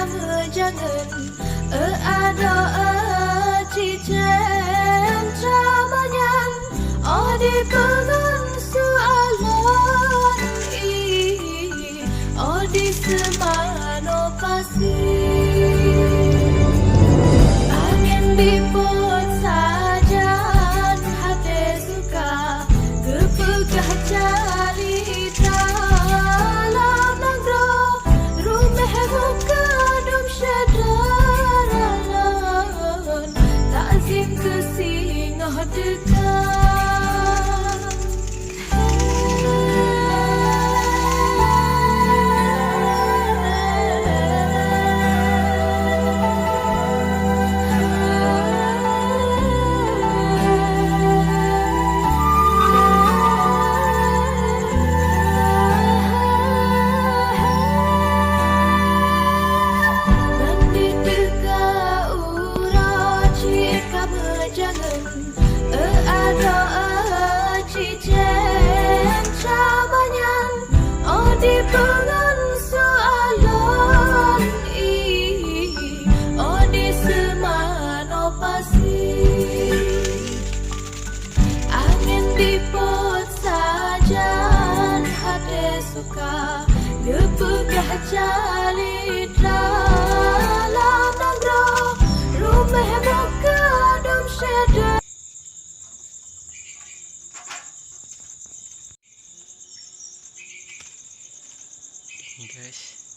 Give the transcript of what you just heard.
kamu jangan ada cincin camanyan di pengan soalan di semano pasir angin dipot sajan hati suka kepegah carita lam nagro rumah muka dum syadaran takzim kesingah dekat. Jangan ada cincin camanyan di pengan soalan di semano pasir angin dipot sajan hati suka kepegah calit dalam nagro rumah muka dum syada. Guys,